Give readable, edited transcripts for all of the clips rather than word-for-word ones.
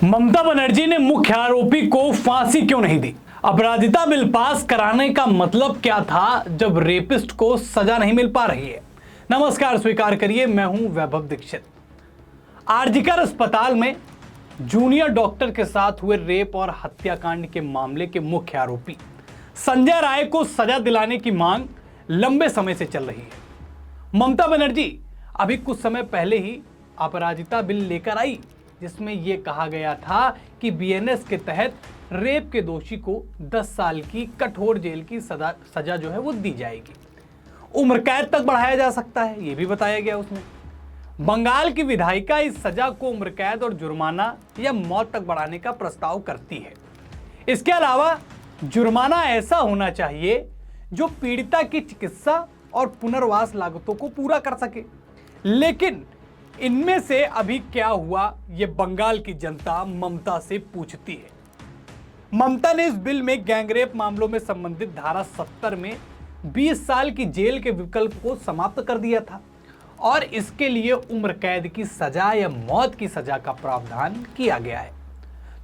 ममता बनर्जी ने मुख्य आरोपी को फांसी क्यों नहीं दी? अपराधिता बिल पास कराने का मतलब क्या था जब रेपिस्ट को सजा नहीं मिल पा रही है? नमस्कार, स्वीकार करिए, मैं हूं वैभव दीक्षित। आरजीकर अस्पताल में जूनियर डॉक्टर के साथ हुए रेप और हत्याकांड के मामले के मुख्य आरोपी संजय राय को सजा दिलाने की मांग लंबे समय से चल रही है। ममता बनर्जी अभी कुछ समय पहले ही अपराधिता बिल लेकर आई, जिसमें यह कहा गया था कि बीएनएस के तहत रेप के दोषी को 10 साल की कठोर जेल की सजा जो है वो दी जाएगी। उम्र कैद तक बढ़ाया जा सकता है, यह भी बताया गया उसमें। बंगाल की विधायिका इस सजा को उम्र कैद और जुर्माना या मौत तक बढ़ाने का प्रस्ताव करती है। इसके अलावा जुर्माना ऐसा होना चाहिए जो पीड़िता की चिकित्सा और पुनर्वास लागतों को पूरा कर सके। लेकिन इनमें से अभी क्या हुआ, ये बंगाल की जनता ममता से पूछती है। ममता ने इस बिल में गैंगरेप मामलों में संबंधित धारा 70 में 20 साल की जेल के विकल्प को समाप्त कर दिया था और इसके लिए उम्र कैद की सजा या मौत की सजा का प्रावधान किया गया है।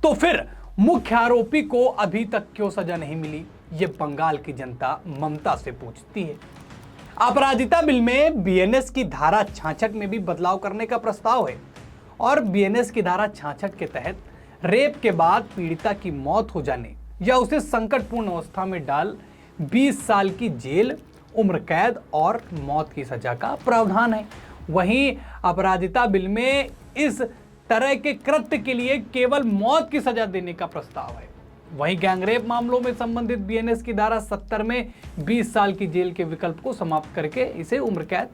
तो फिर मुख्य आरोपी को अभी तक क्यों सजा नहीं मिली, ये बंगाल की जनता ममता से पूछती है। अपराधिता बिल में बीएनएस की धारा 66 में भी बदलाव करने का प्रस्ताव है और बीएनएस की धारा 66 के तहत रेप के बाद पीड़िता की मौत हो जाने या उसे संकटपूर्ण अवस्था में डाल 20 साल की जेल, उम्र कैद और मौत की सजा का प्रावधान है। वहीं अपराधिता बिल में इस तरह के कृत्य के लिए केवल मौत की सजा देने का प्रस्ताव है। वहीं गैंगरेप मामलों में संबंधित बीएनएस की धारा 70 में 20 साल की जेल के विकल्प को समाप्त करके इसे उम्र कैद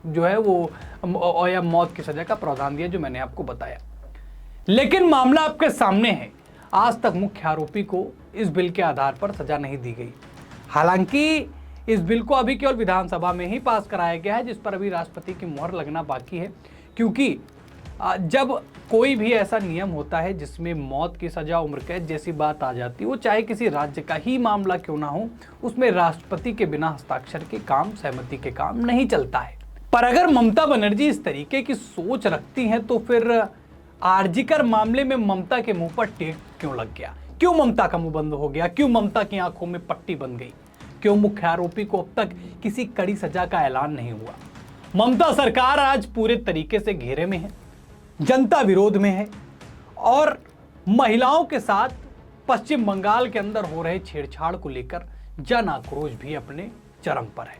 जो है वो या मौत की सजा का प्रावधान दिया, जो मैंने आपको बताया। लेकिन मामला आपके सामने है, आज तक मुख्य आरोपी को इस बिल के आधार पर सजा नहीं दी गई। हालांकि इस बिल को अभी केवल विधानसभा में ही पास कराया गया है, जिस पर अभी राष्ट्रपति की मुहर लगना बाकी है, क्योंकि जब कोई भी ऐसा नियम होता है जिसमें मौत की सजा, उम्र कैद जैसी बात आ जाती है, वो चाहे किसी राज्य का ही मामला क्यों ना हो, उसमें राष्ट्रपति के बिना हस्ताक्षर के काम, सहमति के काम नहीं चलता है। पर अगर ममता बनर्जी इस तरीके की सोच रखती हैं तो फिर आरजीकर मामले में ममता के मुंह पर टेक क्यों लग गया? क्यों ममता का मुंह बंद हो गया? क्यों ममता की आंखों में पट्टी बन गई? क्यों मुख्य आरोपी को अब तक किसी कड़ी सजा का ऐलान नहीं हुआ? ममता सरकार आज पूरे तरीके से घेरे में है, जनता विरोध में है और महिलाओं के साथ पश्चिम बंगाल के अंदर हो रहे छेड़छाड़ को लेकर जन आक्रोश भी अपने चरम पर है।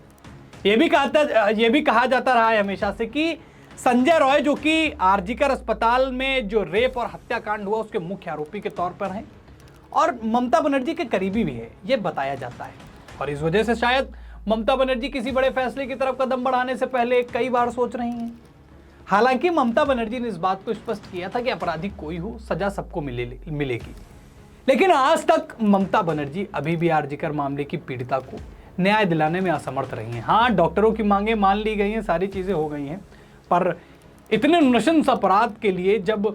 यह भी कहा जाता रहा है हमेशा से कि संजय राय, जो कि आरजीकर अस्पताल में जो रेप और हत्याकांड हुआ उसके मुख्य आरोपी के तौर पर हैं और ममता बनर्जी के करीबी भी है, यह बताया जाता है। और इस वजह से शायद ममता बनर्जी किसी बड़े फैसले की तरफ कदम बढ़ाने से पहले कई बार सोच रही हैं। हालांकि ममता बनर्जी ने इस बात को स्पष्ट किया था कि अपराधी कोई हो, सजा सबको मिलेगी। लेकिन आज तक ममता बनर्जी अभी भी आरजीकर मामले की पीड़िता को न्याय दिलाने में असमर्थ रही हैं। हाँ, डॉक्टरों की मांगें मान ली गई हैं, सारी चीजें हो गई हैं, पर इतने नृशंस अपराध के लिए जब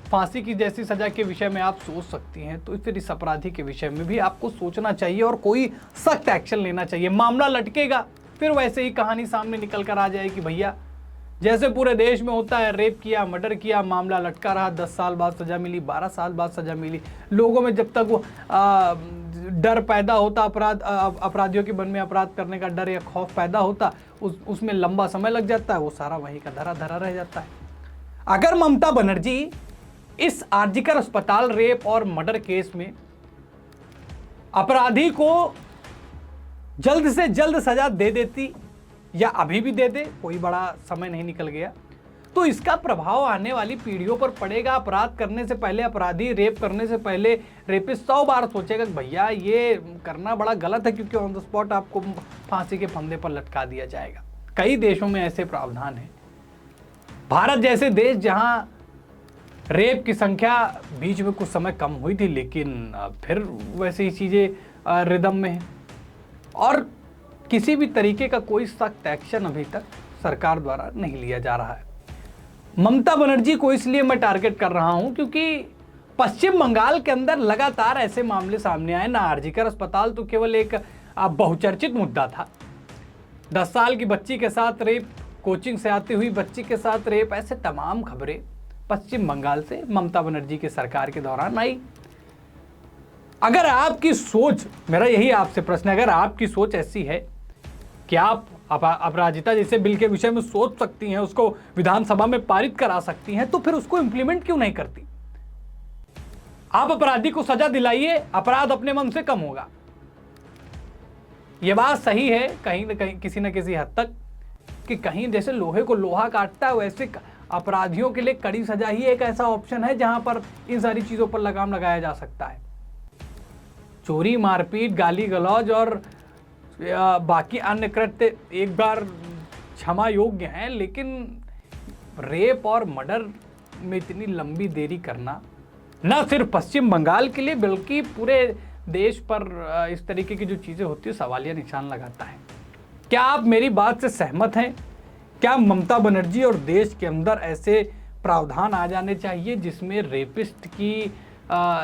फांसी की जैसी सजा के विषय में आप सोच सकती हैं, तो फिर इस अपराधी के विषय में भी आपको सोचना चाहिए और कोई सख्त एक्शन लेना चाहिए। मामला लटकेगा, फिर वैसे ही कहानी सामने निकल कर आ जाएगी, भैया जैसे पूरे देश में होता है, रेप किया, मर्डर किया, मामला लटका रहा, 10 साल बाद सजा मिली, 12 साल बाद सजा मिली। लोगों में जब तक वो डर पैदा होता, अपराधियों के मन में अपराध करने का डर या खौफ पैदा होता, उसमें लंबा समय लग जाता है, वो सारा वहीं का धरा धरा रह जाता है। अगर ममता बनर्जी इस आरजीकर अस्पताल रेप और मर्डर केस में अपराधी को जल्द से जल्द सजा दे देती या अभी भी दे दे, कोई बड़ा समय नहीं निकल गया, तो इसका प्रभाव आने वाली पीढ़ियों पर पड़ेगा। अपराध करने से पहले अपराधी, रेप करने से पहले रेपिस्ट 100 बार सोचेगा कि भैया ये करना बड़ा गलत है, क्योंकि ऑन द स्पॉट आपको फांसी के फंदे पर लटका दिया जाएगा। कई देशों में ऐसे प्रावधान है। भारत जैसे देश जहां रेप की संख्या बीच में कुछ समय कम हुई थी, लेकिन फिर वैसे ही चीजें रिदम में है और किसी भी तरीके का कोई सख्त एक्शन अभी तक सरकार द्वारा नहीं लिया जा रहा है। ममता बनर्जी को इसलिए मैं टारगेट कर रहा हूं क्योंकि पश्चिम बंगाल के अंदर लगातार ऐसे मामले सामने आए ना। आरजीकर अस्पताल तो केवल एक बहुचर्चित मुद्दा था, 10 साल की बच्ची के साथ रेप, कोचिंग से आती हुई बच्ची के साथ रेप, ऐसे तमाम खबरें पश्चिम बंगाल से ममता बनर्जी की सरकार के दौरान आई। अगर आपकी सोच, मेरा यही आपसे प्रश्न है, अगर आपकी सोच ऐसी है कि आप अपराजिता जैसे बिल के विषय में सोच सकती हैं, उसको विधानसभा में पारित करा सकती हैं, तो फिर उसको इंप्लीमेंट क्यों नहीं करती? आप अपराधी को सजा दिलाइए, अपराध अपने मन से कम होगा। यह बात सही है कहीं न कहीं, किसी न किसी हद तक, कि कहीं जैसे लोहे को लोहा काटता है, वैसे अपराधियों के लिए कड़ी सजा ही एक ऐसा ऑप्शन है जहां पर इन सारी चीजों पर लगाम लगाया जा सकता है। चोरी, मारपीट, गाली गलौज और बाकी अन्य कृत्य एक बार क्षमा योग्य हैं, लेकिन रेप और मर्डर में इतनी लंबी देरी करना न सिर्फ पश्चिम बंगाल के लिए बल्कि पूरे देश पर इस तरीके की जो चीज़ें होती है सवालिया निशान लगाता है। क्या आप मेरी बात से सहमत हैं? क्या ममता बनर्जी और देश के अंदर ऐसे प्रावधान आ जाने चाहिए जिसमें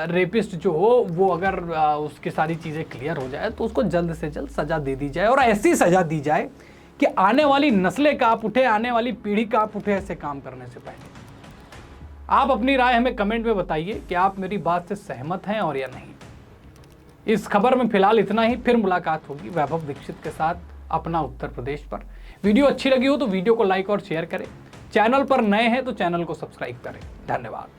रेपिस्ट जो हो वो अगर उसकी सारी चीज़ें क्लियर हो जाए तो उसको जल्द से जल्द सज़ा दे दी जाए, और ऐसी सज़ा दी जाए कि आने वाली नस्लें कांप उठे, आने वाली पीढ़ी कांप उठे ऐसे काम करने से पहले। आप अपनी राय हमें कमेंट में बताइए कि आप मेरी बात से सहमत हैं और या नहीं। इस खबर में फिलहाल इतना ही, फिर मुलाकात होगी वैभव दीक्षित के साथ अपना उत्तर प्रदेश पर। वीडियो अच्छी लगी हो तो वीडियो को लाइक और शेयर करें, चैनल पर नए हैं तो चैनल को सब्सक्राइब करें। धन्यवाद।